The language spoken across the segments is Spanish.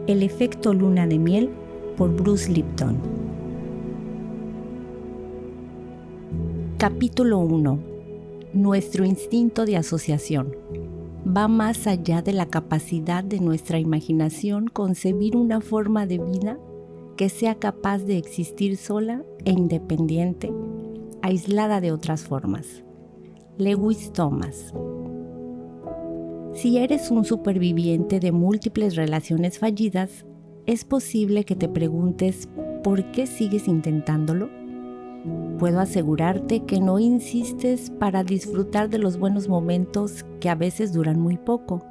El efecto luna de miel por Bruce Lipton. Capítulo 1. Nuestro instinto de asociación. Va más allá de la capacidad de nuestra imaginación concebir una forma de vida que sea capaz de existir sola e independiente, aislada de otras formas. Lewis Thomas. Si eres un superviviente de múltiples relaciones fallidas, es posible que te preguntes ¿por qué sigues intentándolo? Puedo asegurarte que no insistes para disfrutar de los buenos momentos que a veces duran muy poco,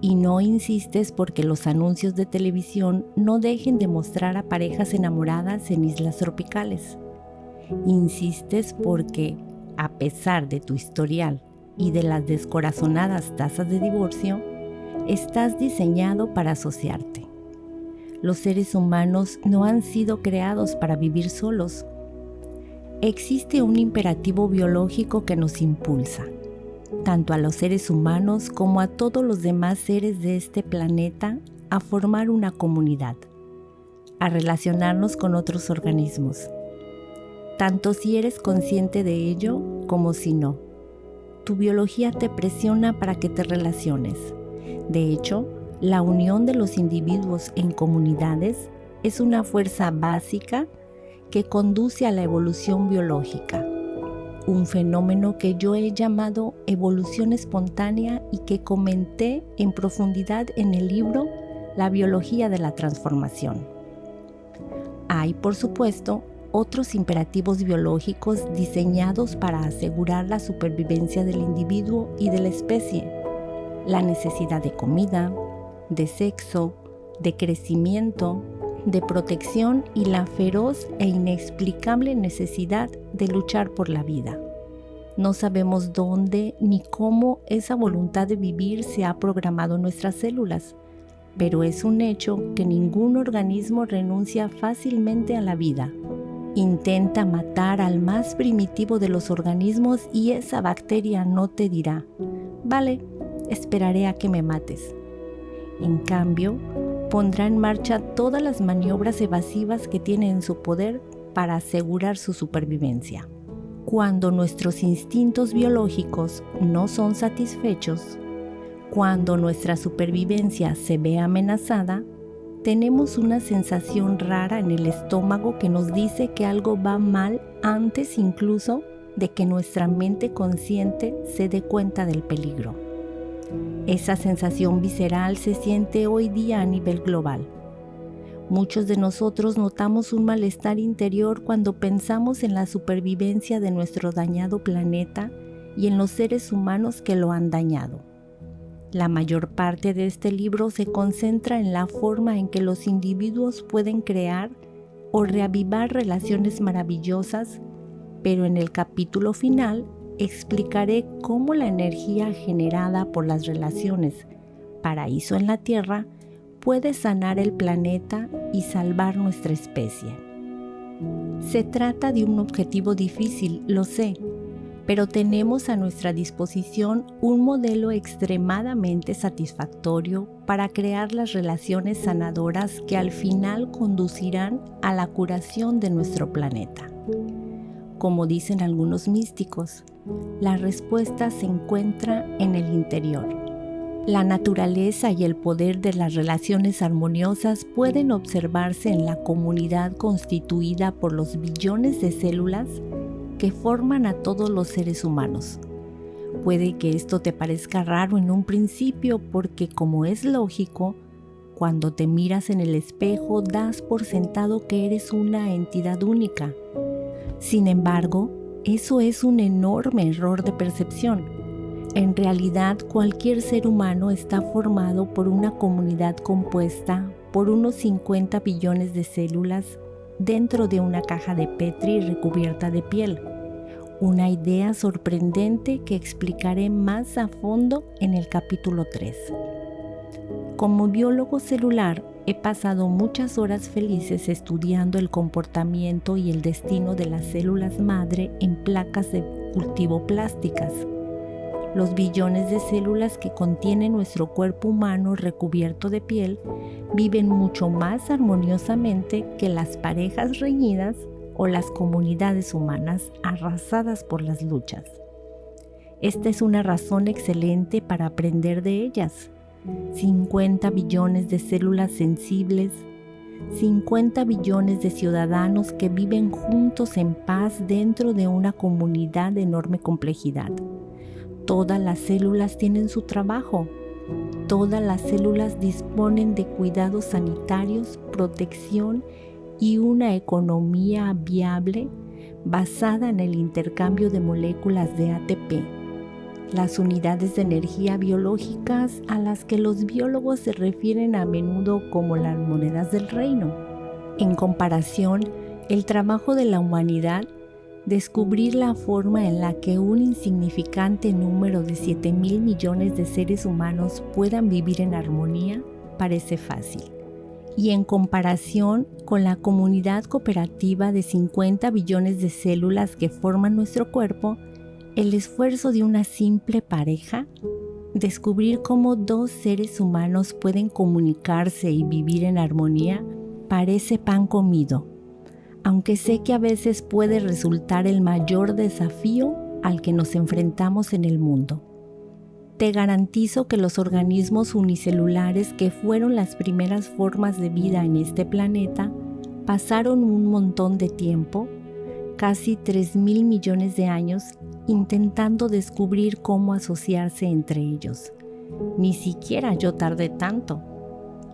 y no insistes porque los anuncios de televisión no dejen de mostrar a parejas enamoradas en islas tropicales. Insistes porque, a pesar de tu historial y de las descorazonadas tasas de divorcio, estás diseñado para asociarte. Los seres humanos no han sido creados para vivir solos. Existe un imperativo biológico que nos impulsa, tanto a los seres humanos como a todos los demás seres de este planeta, a formar una comunidad, a relacionarnos con otros organismos, tanto si eres consciente de ello como si no. Tu biología te presiona para que te relaciones. De hecho, la unión de los individuos en comunidades es una fuerza básica que conduce a la evolución biológica, un fenómeno que yo he llamado evolución espontánea y que comenté en profundidad en el libro La biología de la transformación. Hay, por supuesto, otros imperativos biológicos diseñados para asegurar la supervivencia del individuo y de la especie: la necesidad de comida, de sexo, de crecimiento, de protección y la feroz e inexplicable necesidad de luchar por la vida. No sabemos dónde ni cómo esa voluntad de vivir se ha programado en nuestras células, pero es un hecho que ningún organismo renuncia fácilmente a la vida. Intenta matar al más primitivo de los organismos y esa bacteria no te dirá: vale, esperaré a que me mates. En cambio, pondrá en marcha todas las maniobras evasivas que tiene en su poder para asegurar su supervivencia. Cuando nuestros instintos biológicos no son satisfechos, cuando nuestra supervivencia se ve amenazada, tenemos una sensación rara en el estómago que nos dice que algo va mal antes incluso de que nuestra mente consciente se dé cuenta del peligro. Esa sensación visceral se siente hoy día a nivel global. Muchos de nosotros notamos un malestar interior cuando pensamos en la supervivencia de nuestro dañado planeta y en los seres humanos que lo han dañado. La mayor parte de este libro se concentra en la forma en que los individuos pueden crear o reavivar relaciones maravillosas, pero en el capítulo final explicaré cómo la energía generada por las relaciones, paraíso en la Tierra, puede sanar el planeta y salvar nuestra especie. Se trata de un objetivo difícil, lo sé, pero tenemos a nuestra disposición un modelo extremadamente satisfactorio para crear las relaciones sanadoras que al final conducirán a la curación de nuestro planeta. Como dicen algunos místicos, la respuesta se encuentra en el interior. La naturaleza y el poder de las relaciones armoniosas pueden observarse en la comunidad constituida por los billones de células que forman a todos los seres humanos. Puede que esto te parezca raro en un principio porque, como es lógico, cuando te miras en el espejo das por sentado que eres una entidad única. Sin embargo, eso es un enorme error de percepción. En realidad, cualquier ser humano está formado por una comunidad compuesta por unos 50 billones de células dentro de una caja de Petri recubierta de piel. Una idea sorprendente que explicaré más a fondo en el capítulo 3. Como biólogo celular, he pasado muchas horas felices estudiando el comportamiento y el destino de las células madre en placas de cultivo plásticas. Los billones de células que contiene nuestro cuerpo humano recubierto de piel viven mucho más armoniosamente que las parejas reñidas o las comunidades humanas arrasadas por las luchas. Esta es una razón excelente para aprender de ellas. 50 billones de células sensibles, 50 billones de ciudadanos que viven juntos en paz dentro de una comunidad de enorme complejidad. Todas las células tienen su trabajo. Todas las células disponen de cuidados sanitarios, protección y una economía viable basada en el intercambio de moléculas de ATP, las unidades de energía biológicas a las que los biólogos se refieren a menudo como las monedas del reino. En comparación, el trabajo de la humanidad, descubrir la forma en la que un insignificante número de 7,000 millones de seres humanos puedan vivir en armonía, parece fácil. Y en comparación con la comunidad cooperativa de 50 billones de células que forman nuestro cuerpo, el esfuerzo de una simple pareja, descubrir cómo dos seres humanos pueden comunicarse y vivir en armonía, parece pan comido, aunque sé que a veces puede resultar el mayor desafío al que nos enfrentamos en el mundo. Te garantizo que los organismos unicelulares, que fueron las primeras formas de vida en este planeta, pasaron un montón de tiempo, casi 3,000 millones de años, intentando descubrir cómo asociarse entre ellos. Ni siquiera yo tardé tanto.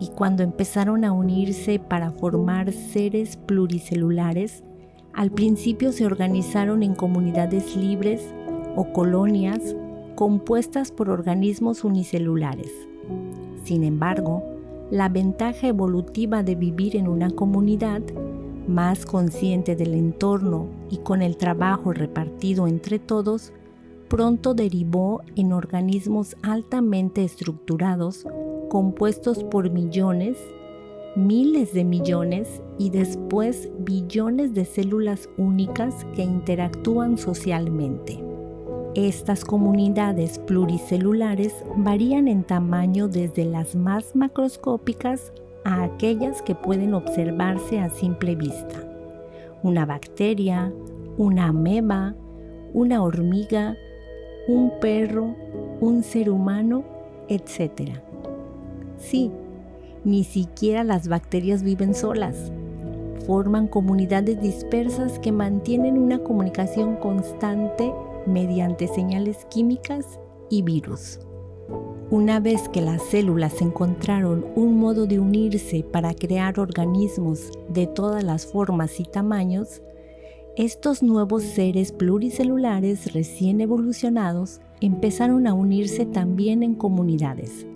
Y cuando empezaron a unirse para formar seres pluricelulares, al principio se organizaron en comunidades libres o colonias compuestas por organismos unicelulares. Sin embargo, la ventaja evolutiva de vivir en una comunidad, más consciente del entorno y con el trabajo repartido entre todos, pronto derivó en organismos altamente estructurados, compuestos por millones, miles de millones y después billones de células únicas que interactúan socialmente. Estas comunidades pluricelulares varían en tamaño desde las más macroscópicas a aquellas que pueden observarse a simple vista. Una bacteria, una ameba, una hormiga, un perro, un ser humano, etc. Sí, ni siquiera las bacterias viven solas. Forman comunidades dispersas que mantienen una comunicación constante mediante señales químicas y virus. Una vez que las células encontraron un modo de unirse para crear organismos de todas las formas y tamaños, estos nuevos seres pluricelulares recién evolucionados empezaron a unirse también en comunidades.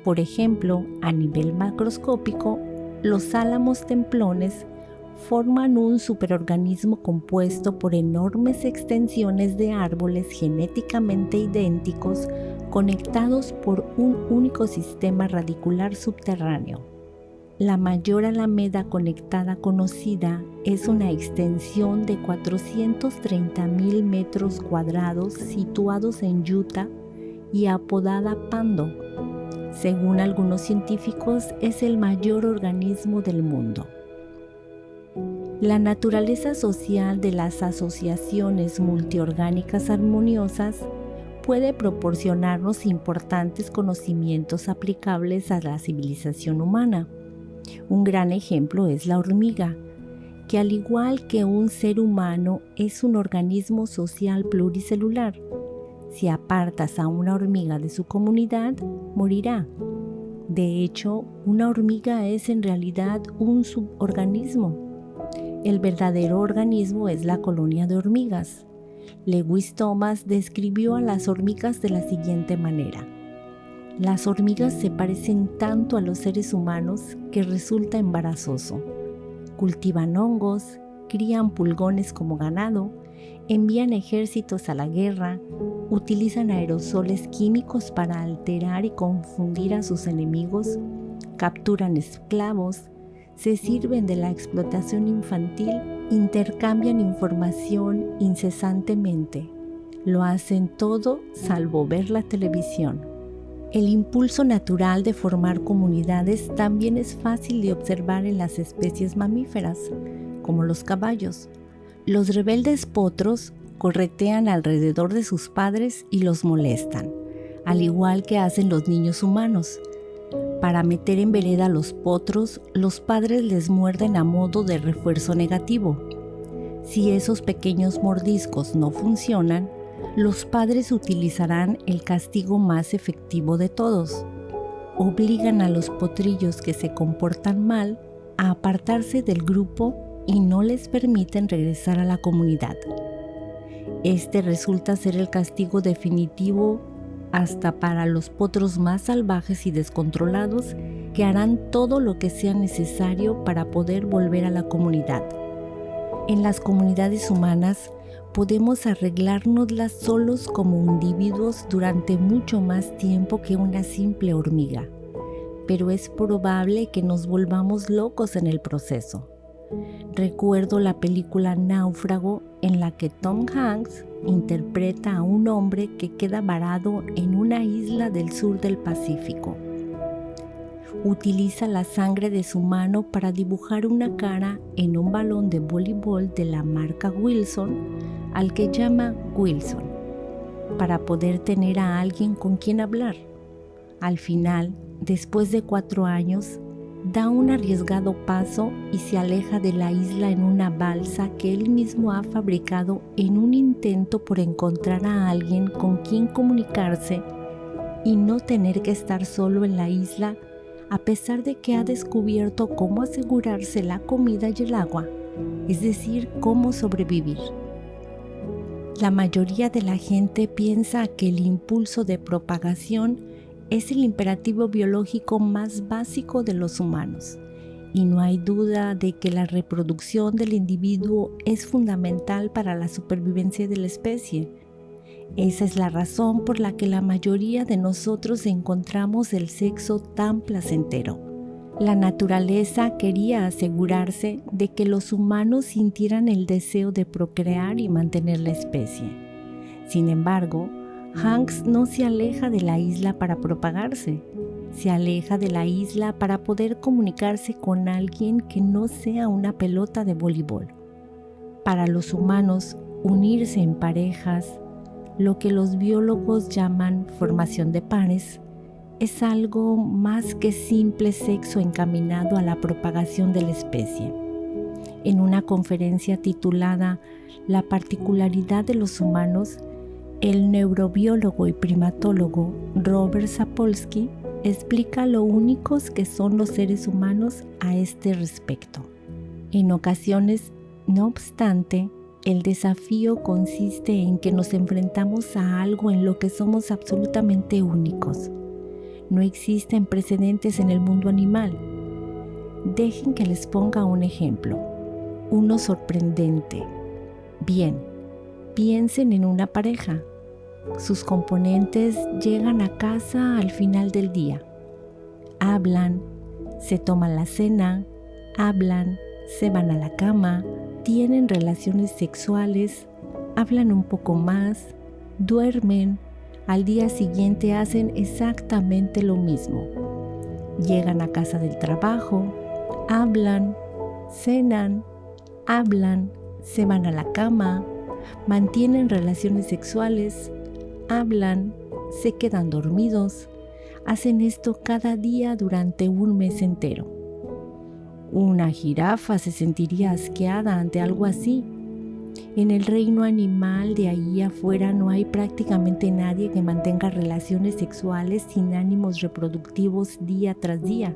Por ejemplo, a nivel macroscópico, los álamos templones forman un superorganismo compuesto por enormes extensiones de árboles genéticamente idénticos conectados por un único sistema radicular subterráneo. La mayor alameda conectada conocida es una extensión de 430,000 metros cuadrados situados en Utah y apodada Pando. Según algunos científicos, es el mayor organismo del mundo. La naturaleza social de las asociaciones multiorgánicas armoniosas puede proporcionarnos importantes conocimientos aplicables a la civilización humana. Un gran ejemplo es la hormiga, que al igual que un ser humano es un organismo social pluricelular. Si apartas a una hormiga de su comunidad, morirá. De hecho, una hormiga es en realidad un suborganismo. El verdadero organismo es la colonia de hormigas. Lewis Thomas describió a las hormigas de la siguiente manera: las hormigas se parecen tanto a los seres humanos que resulta embarazoso. Cultivan hongos, crían pulgones como ganado, envían ejércitos a la guerra, utilizan aerosoles químicos para alterar y confundir a sus enemigos, capturan esclavos, se sirven de la explotación infantil, intercambian información incesantemente. Lo hacen todo salvo ver la televisión. El impulso natural de formar comunidades también es fácil de observar en las especies mamíferas, como los caballos. Los rebeldes potros corretean alrededor de sus padres y los molestan, al igual que hacen los niños humanos. Para meter en vereda a los potros, los padres les muerden a modo de refuerzo negativo. Si esos pequeños mordiscos no funcionan, los padres utilizarán el castigo más efectivo de todos. Obligan a los potrillos que se comportan mal a apartarse del grupo y no les permiten regresar a la comunidad. Este resulta ser el castigo definitivo hasta para los potros más salvajes y descontrolados, que harán todo lo que sea necesario para poder volver a la comunidad. En las comunidades humanas podemos arreglárnoslas solos como individuos durante mucho más tiempo que una simple hormiga, pero es probable que nos volvamos locos en el proceso. Recuerdo la película Náufrago, en la que Tom Hanks interpreta a un hombre que queda varado en una isla del sur del Pacífico. Utiliza la sangre de su mano para dibujar una cara en un balón de voleibol de la marca Wilson, al que llama Wilson, para poder tener a alguien con quien hablar. Al final, después de 4 años, da un arriesgado paso y se aleja de la isla en una balsa que él mismo ha fabricado en un intento por encontrar a alguien con quien comunicarse y no tener que estar solo en la isla, a pesar de que ha descubierto cómo asegurarse la comida y el agua, es decir, cómo sobrevivir. La mayoría de la gente piensa que el impulso de propagación es el imperativo biológico más básico de los humanos, y no hay duda de que la reproducción del individuo es fundamental para la supervivencia de la especie. Esa es la razón por la que la mayoría de nosotros encontramos el sexo tan placentero. La naturaleza quería asegurarse de que los humanos sintieran el deseo de procrear y mantener la especie. Sin embargo, Hanks no se aleja de la isla para propagarse, se aleja de la isla para poder comunicarse con alguien que no sea una pelota de voleibol. Para los humanos, unirse en parejas, lo que los biólogos llaman formación de pares, es algo más que simple sexo encaminado a la propagación de la especie. En una conferencia titulada La particularidad de los humanos, el neurobiólogo y primatólogo Robert Sapolsky explica lo únicos que son los seres humanos a este respecto. En ocasiones, no obstante, el desafío consiste en que nos enfrentamos a algo en lo que somos absolutamente únicos. No existen precedentes en el mundo animal. Dejen que les ponga un ejemplo, uno sorprendente. Bien, piensen en una pareja. Sus componentes llegan a casa al final del día. Hablan, se toman la cena, hablan, se van a la cama, tienen relaciones sexuales, hablan un poco más, duermen, al día siguiente hacen exactamente lo mismo. Llegan a casa del trabajo, hablan, cenan, hablan, se van a la cama, mantienen relaciones sexuales, hablan, se quedan dormidos, hacen esto cada día durante un mes entero. Una jirafa se sentiría asqueada ante algo así. En el reino animal de ahí afuera no hay prácticamente nadie que mantenga relaciones sexuales sin ánimos reproductivos día tras día,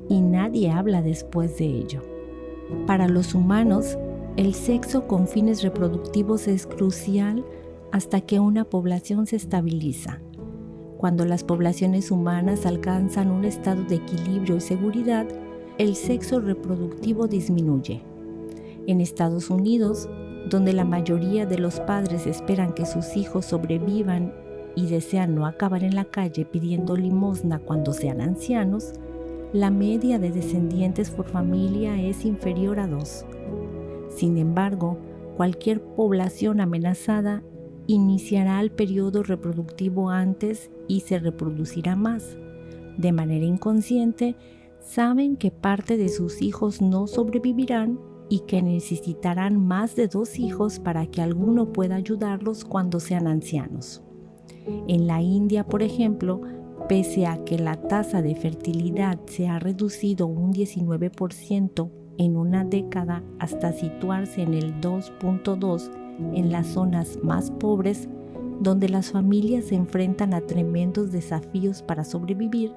y nadie habla después de ello. Para los humanos, el sexo con fines reproductivos es crucial hasta que una población se estabiliza. Cuando las poblaciones humanas alcanzan un estado de equilibrio y seguridad, el sexo reproductivo disminuye. En Estados Unidos, donde la mayoría de los padres esperan que sus hijos sobrevivan y desean no acabar en la calle pidiendo limosna cuando sean ancianos, la media de descendientes por familia es inferior a 2. Sin embargo, cualquier población amenazada iniciará el periodo reproductivo antes y se reproducirá más. De manera inconsciente, saben que parte de sus hijos no sobrevivirán y que necesitarán más de 2 hijos para que alguno pueda ayudarlos cuando sean ancianos. En la India, por ejemplo, pese a que la tasa de fertilidad se ha reducido un 19% en una década hasta situarse en el 2.2 en las zonas más pobres, donde las familias se enfrentan a tremendos desafíos para sobrevivir,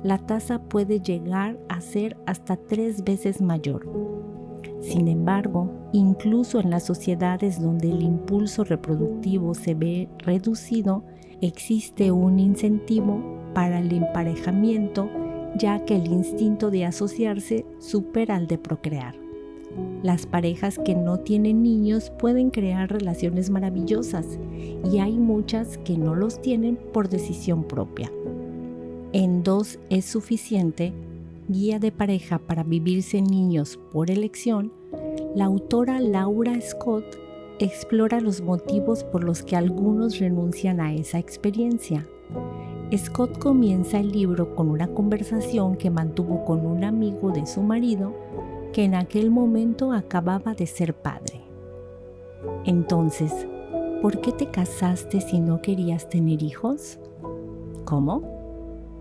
la tasa puede llegar a ser hasta 3 veces mayor. Sin embargo, incluso en las sociedades donde el impulso reproductivo se ve reducido, existe un incentivo para el emparejamiento, ya que el instinto de asociarse supera al de procrear. Las parejas que no tienen niños pueden crear relaciones maravillosas y hay muchas que no los tienen por decisión propia. En 2 es suficiente, Guía de pareja para vivirse niños por elección, la autora Laura Scott explora los motivos por los que algunos renuncian a esa experiencia. Scott comienza el libro con una conversación que mantuvo con un amigo de su marido que en aquel momento acababa de ser padre. Entonces, ¿por qué te casaste si no querías tener hijos? ¿Cómo?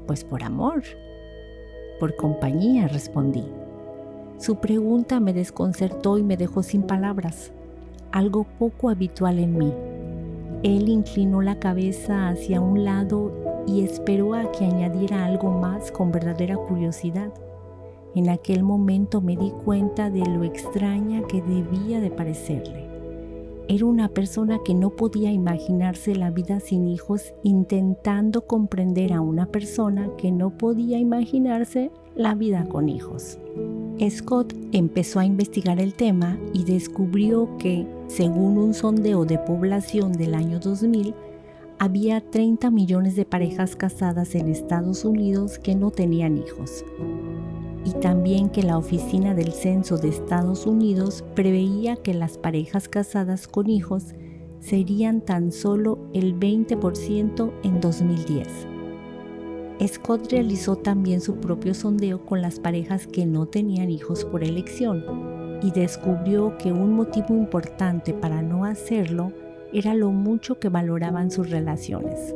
Pues por amor. Por compañía, respondí. Su pregunta me desconcertó y me dejó sin palabras, algo poco habitual en mí. Él inclinó la cabeza hacia un lado y esperó a que añadiera algo más con verdadera curiosidad. En aquel momento me di cuenta de lo extraña que debía de parecerle. Era una persona que no podía imaginarse la vida sin hijos, intentando comprender a una persona que no podía imaginarse la vida con hijos. Scott empezó a investigar el tema y descubrió que, según un sondeo de población del año 2000, había 30 millones de parejas casadas en Estados Unidos que no tenían hijos. Y también que la Oficina del Censo de Estados Unidos preveía que las parejas casadas con hijos serían tan solo el 20% en 2010. Scott realizó también su propio sondeo con las parejas que no tenían hijos por elección y descubrió que un motivo importante para no hacerlo era lo mucho que valoraban sus relaciones.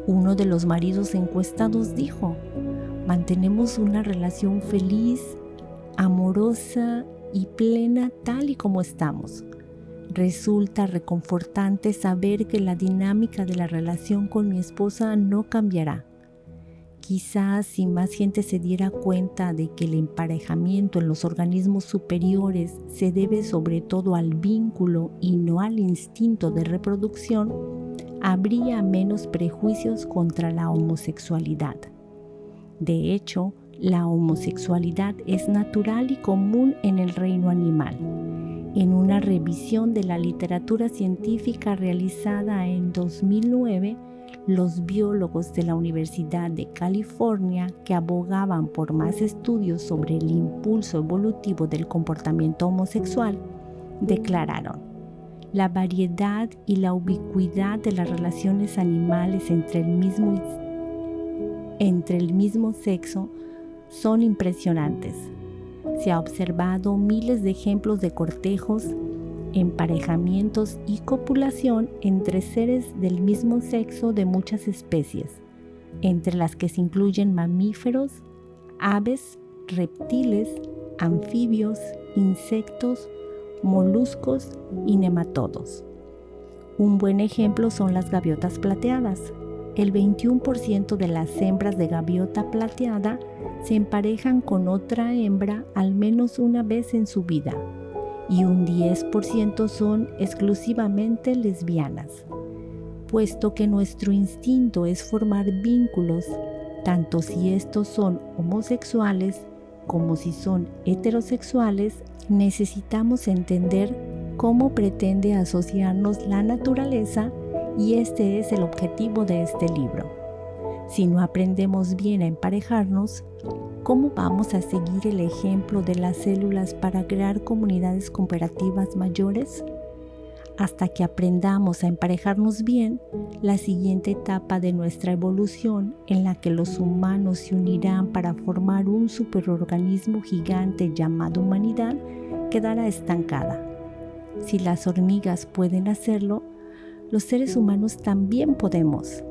Uno de los maridos encuestados dijo: mantenemos una relación feliz, amorosa y plena tal y como estamos. Resulta reconfortante saber que la dinámica de la relación con mi esposa no cambiará. Quizás si más gente se diera cuenta de que el emparejamiento en los organismos superiores se debe sobre todo al vínculo y no al instinto de reproducción, habría menos prejuicios contra la homosexualidad. De hecho, la homosexualidad es natural y común en el reino animal. En una revisión de la literatura científica realizada en 2009, los biólogos de la Universidad de California, que abogaban por más estudios sobre el impulso evolutivo del comportamiento homosexual, declararon: la variedad y la ubicuidad de las relaciones animales entre el mismo sexo son impresionantes. Se ha observado miles de ejemplos de cortejos, emparejamientos y copulación entre seres del mismo sexo de muchas especies, entre las que se incluyen mamíferos, aves, reptiles, anfibios, insectos, moluscos y nematodos. Un buen ejemplo son las gaviotas plateadas. El 21% de las hembras de gaviota plateada se emparejan con otra hembra al menos una vez en su vida, y un 10% son exclusivamente lesbianas. Puesto que nuestro instinto es formar vínculos, tanto si estos son homosexuales como si son heterosexuales, necesitamos entender cómo pretende asociarnos la naturaleza, y este es el objetivo de este libro. Si no aprendemos bien a emparejarnos, ¿cómo vamos a seguir el ejemplo de las células para crear comunidades cooperativas mayores? hasta que aprendamos a emparejarnos bien, la siguiente etapa de nuestra evolución, en la que los humanos se unirán para formar un superorganismo gigante llamado humanidad, quedará estancada. Si las hormigas pueden hacerlo, los seres humanos también podemos.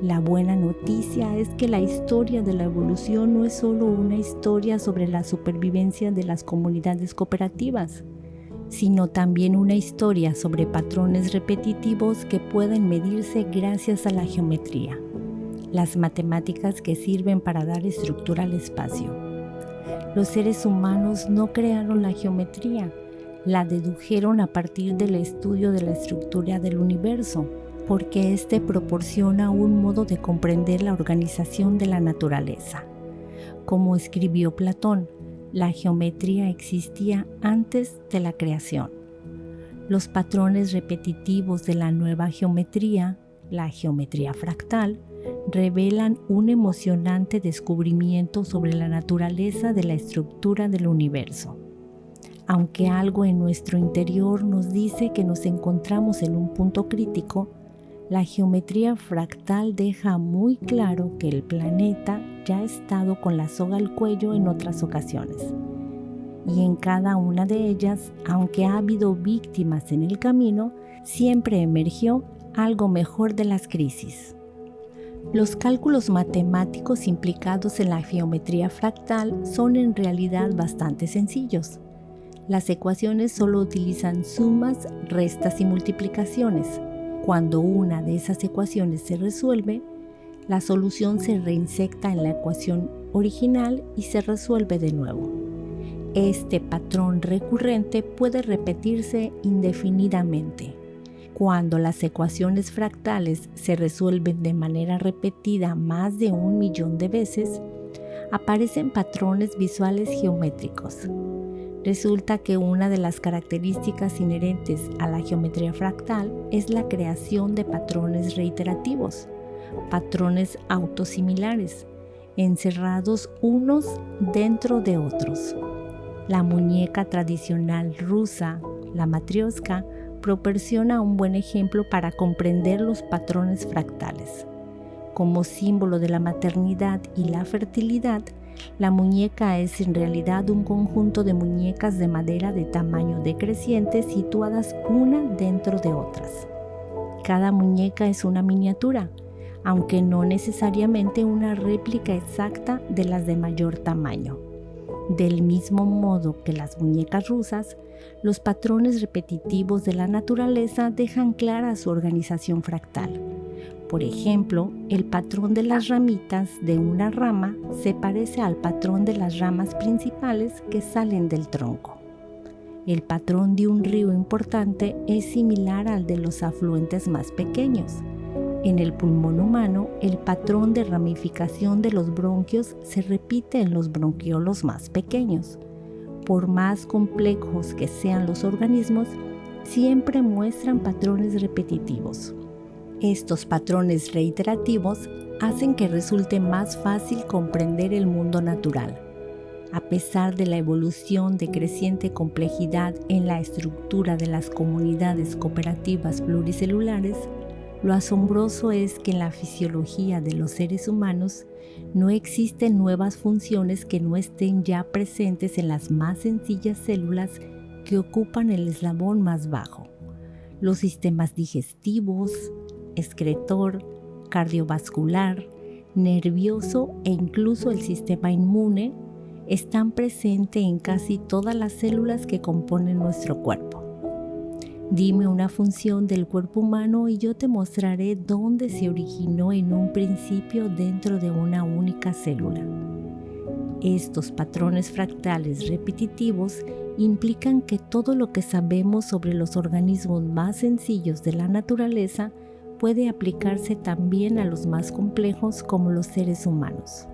La buena noticia es que la historia de la evolución no es solo una historia sobre la supervivencia de las comunidades cooperativas, sino también una historia sobre patrones repetitivos que pueden medirse gracias a la geometría, las matemáticas que sirven para dar estructura al espacio. Los seres humanos no crearon la geometría, la dedujeron a partir del estudio de la estructura del universo, porque éste proporciona un modo de comprender la organización de la naturaleza. Como escribió Platón, la geometría existía antes de la creación. Los patrones repetitivos de la nueva geometría, la geometría fractal, revelan un emocionante descubrimiento sobre la naturaleza de la estructura del universo. Aunque algo en nuestro interior nos dice que nos encontramos en un punto crítico, la geometría fractal deja muy claro que el planeta ya ha estado con la soga al cuello en otras ocasiones. Y en cada una de ellas, aunque ha habido víctimas en el camino, siempre emergió algo mejor de las crisis. Los cálculos matemáticos implicados en la geometría fractal son en realidad bastante sencillos. Las ecuaciones solo utilizan sumas, restas y multiplicaciones. Cuando una de esas ecuaciones se resuelve, la solución se reinsecta en la ecuación original y se resuelve de nuevo. Este patrón recurrente puede repetirse indefinidamente. Cuando las ecuaciones fractales se resuelven de manera repetida más de 1.000.000 de veces, aparecen patrones visuales geométricos. Resulta que una de las características inherentes a la geometría fractal es la creación de patrones reiterativos, patrones autosimilares, encerrados unos dentro de otros. La muñeca tradicional rusa, la matrioshka, proporciona un buen ejemplo para comprender los patrones fractales. Como símbolo de la maternidad y la fertilidad, la muñeca es en realidad un conjunto de muñecas de madera de tamaño decreciente situadas una dentro de otras. Cada muñeca es una miniatura, aunque no necesariamente una réplica exacta de las de mayor tamaño. Del mismo modo que las muñecas rusas, los patrones repetitivos de la naturaleza dejan clara su organización fractal. Por ejemplo, el patrón de las ramitas de una rama se parece al patrón de las ramas principales que salen del tronco. El patrón de un río importante es similar al de los afluentes más pequeños. En el pulmón humano, el patrón de ramificación de los bronquios se repite en los bronquiolos más pequeños. Por más complejos que sean los organismos, siempre muestran patrones repetitivos. Estos patrones reiterativos hacen que resulte más fácil comprender el mundo natural. A pesar de la evolución de creciente complejidad en la estructura de las comunidades cooperativas pluricelulares, lo asombroso es que en la fisiología de los seres humanos no existen nuevas funciones que no estén ya presentes en las más sencillas células que ocupan el eslabón más bajo. Los sistemas digestivos, excretor, cardiovascular, nervioso e incluso el sistema inmune están presentes en casi todas las células que componen nuestro cuerpo. Dime una función del cuerpo humano y yo te mostraré dónde se originó en un principio dentro de una única célula. Estos patrones fractales repetitivos implican que todo lo que sabemos sobre los organismos más sencillos de la naturaleza puede aplicarse también a los más complejos como los seres humanos.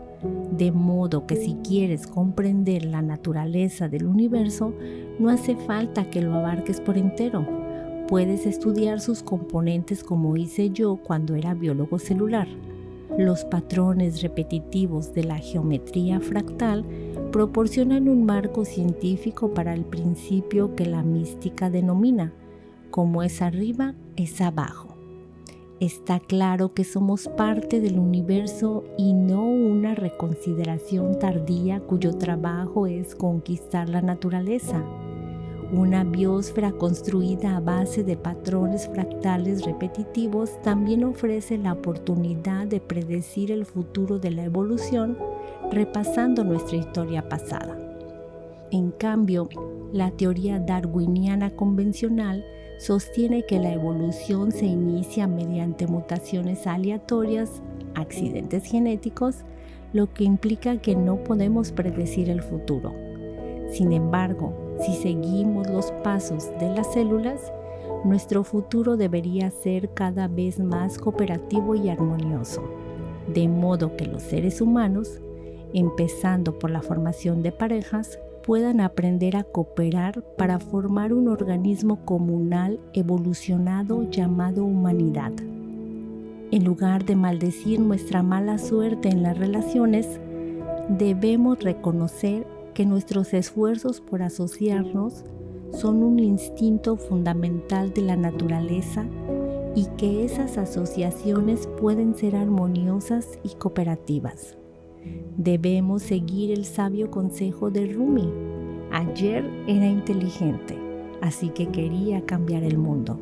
De modo que si quieres comprender la naturaleza del universo, no hace falta que lo abarques por entero. Puedes estudiar sus componentes como hice yo cuando era biólogo celular. Los patrones repetitivos de la geometría fractal proporcionan un marco científico para el principio que la mística denomina, Como es arriba, es abajo. Está claro que somos parte del universo y no una reconsideración tardía cuyo trabajo es conquistar la naturaleza. Una biosfera construida a base de patrones fractales repetitivos también ofrece la oportunidad de predecir el futuro de la evolución repasando nuestra historia pasada. En cambio, la teoría darwiniana convencional sostiene que la evolución se inicia mediante mutaciones aleatorias, accidentes genéticos, lo que implica que no podemos predecir el futuro. Sin embargo, si seguimos los pasos de las células, nuestro futuro debería ser cada vez más cooperativo y armonioso, de modo que los seres humanos, empezando por la formación de parejas, puedan aprender a cooperar para formar un organismo comunal evolucionado llamado humanidad. En lugar de maldecir nuestra mala suerte en las relaciones, debemos reconocer que nuestros esfuerzos por asociarnos son un instinto fundamental de la naturaleza y que esas asociaciones pueden ser armoniosas y cooperativas. Debemos seguir el sabio consejo de Rumi. Ayer era inteligente, así que quería cambiar el mundo.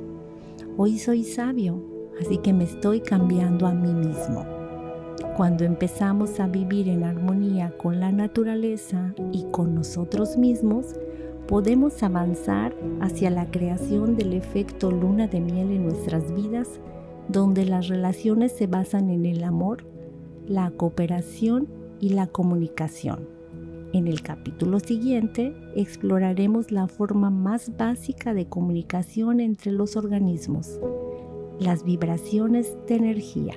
Hoy soy sabio, así que me estoy cambiando a mí mismo. Cuando empezamos a vivir en armonía con la naturaleza y con nosotros mismos, podemos avanzar hacia la creación del efecto luna de miel en nuestras vidas, donde las relaciones se basan en el amor, la cooperación y la comunicación. En el capítulo siguiente exploraremos la forma más básica de comunicación entre los organismos, las vibraciones de energía.